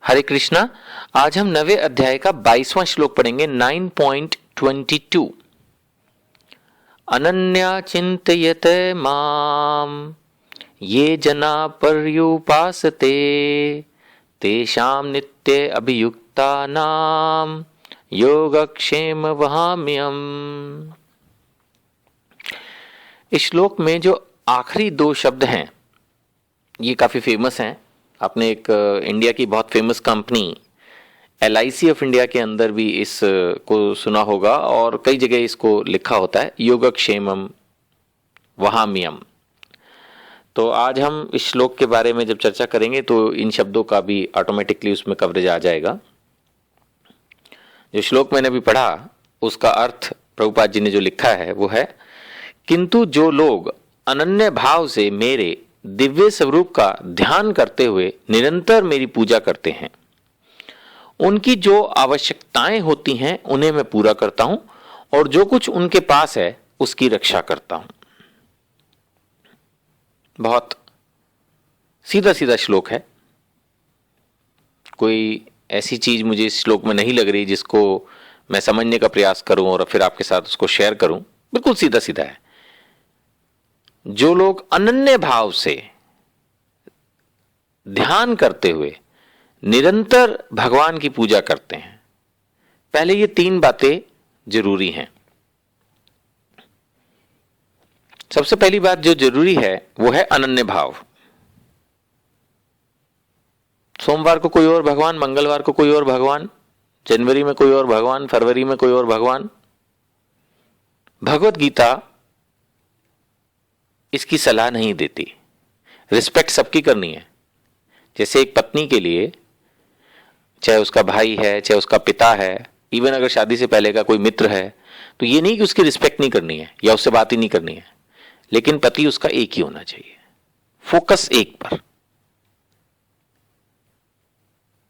हरे कृष्णा। आज हम नवे अध्याय का 22वां श्लोक पढ़ेंगे 9.22। अनन्या चिंतयते माम ये जना पर्युपासते तेषां नित्य अभियुक्तानां योगक्षेम वहाम्यहम्। इस श्लोक में जो आखिरी दो शब्द हैं ये काफी फेमस हैं। आपने एक इंडिया की बहुत famous company LIC of India के अंदर भी इस को सुना होगा और कई जगह इसको लिखा होता है योगक्षेमम वहाम्यहम्। तो आज हम इस श्लोक के बारे में जब चर्चा करेंगे तो इन शब्दों का भी ऑटोमेटिकली उसमें कवरेज आ जाएगा। जो श्लोक मैंने अभी पढ़ा उसका अर्थ प्रभुपाद जी ने जो लिखा है वो है, किंतु जो लोग अनन्य भाव से मेरे दिव्य स्वरूप का ध्यान करते हुए निरंतर मेरी पूजा करते हैं, उनकी जो आवश्यकताएं होती हैं उन्हें मैं पूरा करता हूं और जो कुछ उनके पास है उसकी रक्षा करता हूं। बहुत सीधा सीधा श्लोक है। कोई ऐसी चीज मुझे इस श्लोक में नहीं लग रही जिसको मैं समझने का प्रयास करूं और फिर आपके साथ उसको शेयर करूं। बिल्कुल सीधा सीधा है। जो लोग अनन्य भाव से ध्यान करते हुए निरंतर भगवान की पूजा करते हैं, पहले ये तीन बातें जरूरी हैं। सबसे पहली बात जो जरूरी है वो है अनन्य भाव। सोमवार को कोई और भगवान, मंगलवार को कोई और भगवान, जनवरी में कोई और भगवान, फरवरी में कोई और भगवान। भगवत गीता इसकी सलाह नहीं देती। रिस्पेक्ट सबकी करनी है। जैसे एक पत्नी के लिए, चाहे उसका भाई है, चाहे उसका पिता है, इवन अगर शादी से पहले का कोई मित्र है, तो ये नहीं कि उसकी रिस्पेक्ट नहीं करनी है या उससे बात ही नहीं करनी है, लेकिन पति उसका एक ही होना चाहिए, फोकस एक पर।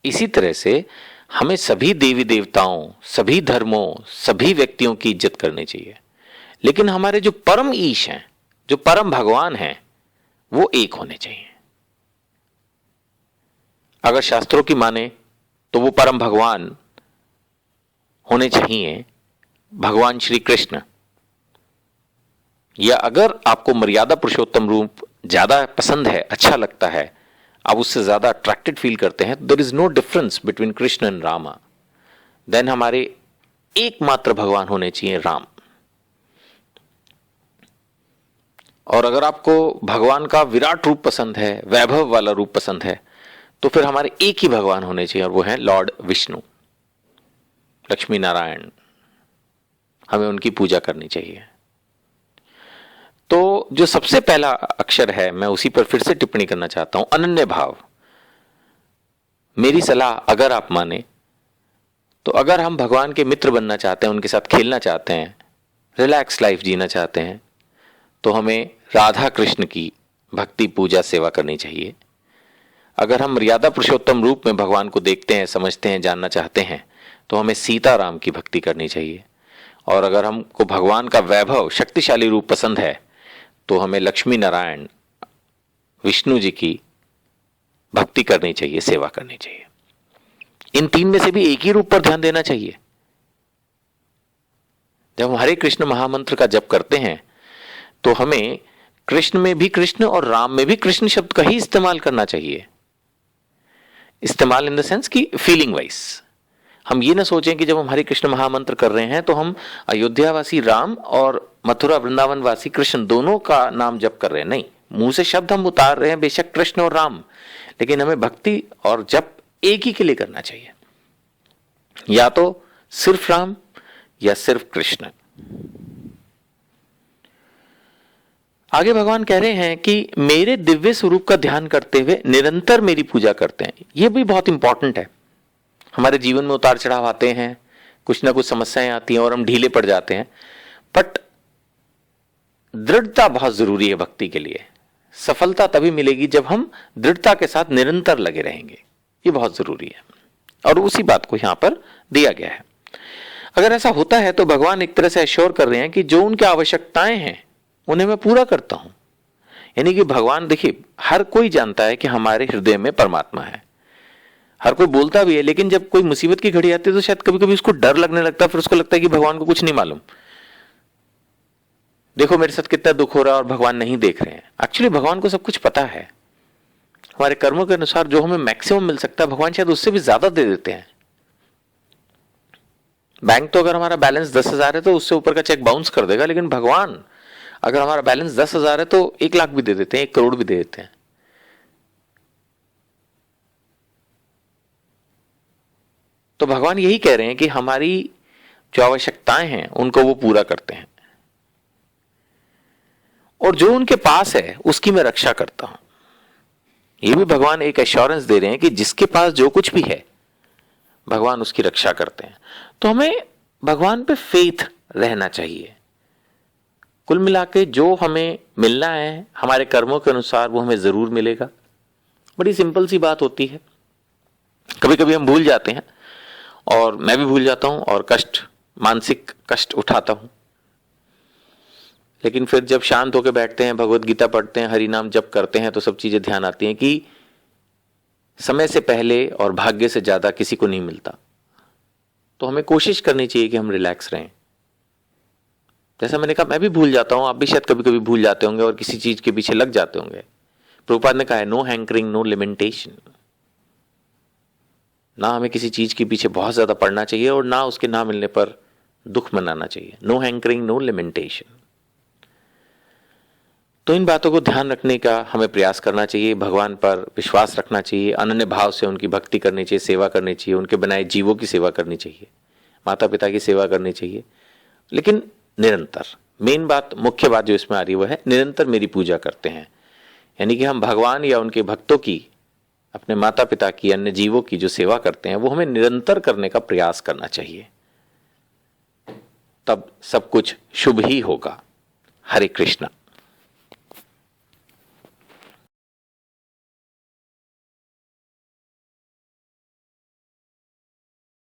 इसी तरह से हमें सभी देवी देवताओं, सभी धर्मों, सभी व्यक्तियों की इज्जत करनी चाहिए, लेकिन हमारे जो परम ईश हैं, जो परम भगवान हैं, वो एक होने चाहिए। अगर शास्त्रों की माने तो वो परम भगवान होने चाहिए भगवान श्री कृष्ण। या अगर आपको मर्यादा पुरुषोत्तम रूप ज्यादा पसंद है, अच्छा लगता है, आप उससे ज्यादा अट्रैक्टेड फील करते हैं, there is no difference between Krishna and Rama, then हमारे एकमात्र भगवान होने चाहिए राम। और अगर आपको भगवान का विराट रूप पसंद है, वैभव वाला रूप पसंद है, तो फिर हमारे एक ही भगवान होने चाहिए और वो है लॉर्ड विष्णु, लक्ष्मी नारायण। हमें उनकी पूजा करनी चाहिए। तो जो सबसे पहला अक्षर है, मैं उसी पर फिर से टिप्पणी करना चाहता हूं, अनन्य भाव। मेरी सलाह अगर आप माने तो अगर हम भगवान के मित्र बनना चाहते हैं, उनके साथ खेलना चाहते हैं, रिलैक्स लाइफ जीना चाहते हैं, तो हमें राधा कृष्ण की भक्ति पूजा सेवा करनी चाहिए। अगर हम मर्यादा पुरुषोत्तम रूप में भगवान को देखते हैं, समझते हैं, जानना चाहते हैं, तो हमें सीताराम की भक्ति करनी चाहिए। और अगर हमको भगवान का वैभव, शक्तिशाली रूप पसंद है, तो हमें लक्ष्मी नारायण, विष्णु जी की भक्ति करनी चाहिए, सेवा करनी चाहिए। इन तीन में से भी एक ही रूप पर ध्यान देना चाहिए। जब हम हरे कृष्ण महामंत्र का जप करते हैं तो हमें कृष्ण में भी कृष्ण और राम में भी कृष्ण शब्द का ही इस्तेमाल करना चाहिए। इस्तेमाल इन द सेंस की फीलिंग वाइज। हम ये ना सोचें कि जब हम हरे कृष्ण महामंत्र कर रहे हैं तो हम अयोध्यावासी राम और मथुरा वृंदावन वासी कृष्ण दोनों का नाम जप कर रहे हैं। नहीं, मुंह से शब्द हम उतार रहे हैं बेशक कृष्ण और राम, लेकिन हमें भक्ति और जप एक ही के लिए करना चाहिए, या तो सिर्फ राम या सिर्फ कृष्ण। आगे भगवान कह रहे हैं कि मेरे दिव्य स्वरूप का ध्यान करते हुए निरंतर मेरी पूजा करते हैं। यह भी बहुत इंपॉर्टेंट है। हमारे जीवन में उतार चढ़ाव आते हैं, कुछ ना कुछ समस्याएं आती हैं और हम ढीले पड़ जाते हैं, बट दृढ़ता बहुत जरूरी है भक्ति के लिए। सफलता तभी मिलेगी जब हम दृढ़ता के साथ निरंतर लगे रहेंगे। ये बहुत जरूरी है और उसी बात को यहां पर दिया गया है। अगर ऐसा होता है तो भगवान एक तरह से एश्योर कर रहे हैं कि जो उनकी आवश्यकताएं हैं उन्हें मैं पूरा करता हूं। यानी कि भगवान, देखिए, हर कोई जानता है कि हमारे हृदय में परमात्मा है हर कोई बोलता भी है, लेकिन जब कोई मुसीबत की घड़ी आती है तो शायद कभी कभी उसको डर लगने लगता है, फिर उसको लगता है कि भगवान को कुछ नहीं मालूम, देखो मेरे साथ कितना दुख हो रहा है और भगवान नहीं देख रहे हैं। एक्चुअली भगवान को सब कुछ पता है। हमारे कर्मों के अनुसार जो हमें मैक्सिमम मिल सकता है, भगवान शायद उससे भी ज्यादा दे देते हैं। बैंक तो अगर हमारा बैलेंस 10,000 है तो उससे ऊपर का चेक बाउंस कर देगा, लेकिन भगवान अगर हमारा बैलेंस 10,000 है तो 1,00,000 भी दे देते हैं, 1 करोड़ भी दे देते हैं। तो भगवान यही कह रहे हैं कि हमारी जो आवश्यकताएं हैं उनको वो पूरा करते हैं, और जो उनके पास है उसकी मैं रक्षा करता हूं। ये भी भगवान एक एश्योरेंस दे रहे हैं कि जिसके पास जो कुछ भी है भगवान उसकी रक्षा करते हैं। तो हमें भगवान पे फेथ रहना चाहिए। कुल मिला के जो हमें मिलना है हमारे कर्मों के अनुसार वो हमें जरूर मिलेगा। बड़ी सिंपल सी बात होती है। कभी कभी हम भूल जाते हैं, और मैं भी भूल जाता हूं और मानसिक कष्ट उठाता हूं, लेकिन फिर जब शांत होकर बैठते हैं, भगवत गीता पढ़ते हैं, हरि नाम जप करते हैं, तो सब चीजें ध्यान आती हैं कि समय से पहले और भाग्य से ज्यादा किसी को नहीं मिलता। तो हमें कोशिश करनी चाहिए कि हम रिलैक्स रहें। जैसा मैंने कहा, मैं भी भूल जाता हूं, आप भी शायद कभी कभी भूल जाते होंगे और किसी चीज के पीछे लग जाते होंगे। प्रभुपाद ने कहा है, नो हैंकरिंग नो लिमिटेशन। ना हमें किसी चीज के पीछे बहुत ज्यादा पड़ना चाहिए और ना उसके ना मिलने पर दुख मनाना चाहिए। No hankering no limitation. तो इन बातों को ध्यान रखने का हमें प्रयास करना चाहिए। भगवान पर विश्वास रखना चाहिए, अनन्य भाव से उनकी भक्ति करनी चाहिए, सेवा करनी चाहिए, उनके बनाए जीवों की सेवा करनी चाहिए, माता पिता की सेवा करनी चाहिए, लेकिन निरंतर। मेन बात, मुख्य बात जो इसमें आ रही है वो है निरंतर मेरी पूजा करते हैं। यानी कि हम भगवान या उनके भक्तों की, अपने माता पिता की, अन्य जीवों की जो सेवा करते हैं वो हमें निरंतर करने का प्रयास करना चाहिए। तब सब कुछ शुभ ही होगा। हरे कृष्णा।